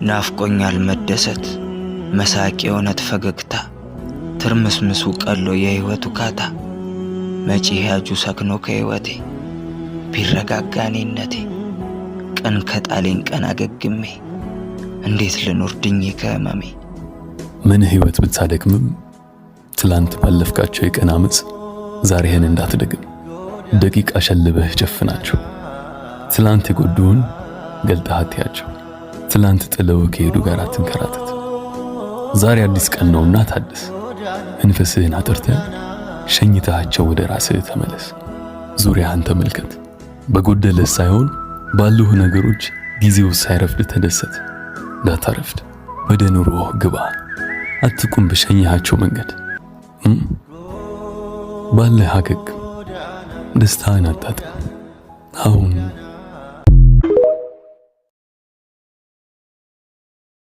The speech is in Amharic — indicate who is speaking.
Speaker 1: ናፍቆኛል መደሰት መሳቅ የእውነት ፈገግታ ትርምስምሱ ቀሎ የህይወቱ ካታ መጪ ያጁ ሰክኖ ከህይወቴ ቢረጋጋኔነቴ ቀን ከጣሌን ቀን አገግሜ እንዴት ልኖር ድኜ ከህመሜ
Speaker 2: ምን ህይወት ብታደክምም ትላንት ባለፍካቸው የቀን አመጽ ዛሬህን እንዳትደግም ደቂቃ ሸልበህ ጨፍናቸው ትላንት የጎዱን ገልጠህ አትያቸው ትላንት ጥለው ከሄዱ ጋር አትንከራተት ዛሬ አዲስ ቀን ነውና ታድስ መንፈስህን አጥርተህ ሸኝታቸው ወደ ራስህ ተመለስ ዙሪያህን ተመልከት በጎደለህ ሳይሆን ባሉህ ነገሮች ጊዜው ሳይረፍድ ተደሰት ዳታረፍድ ወደ ኑሮህ ግባ አትቁም በሸኝሃቸው መንገድ ባለህ አገግ ደስታህን አጣጥም አሁን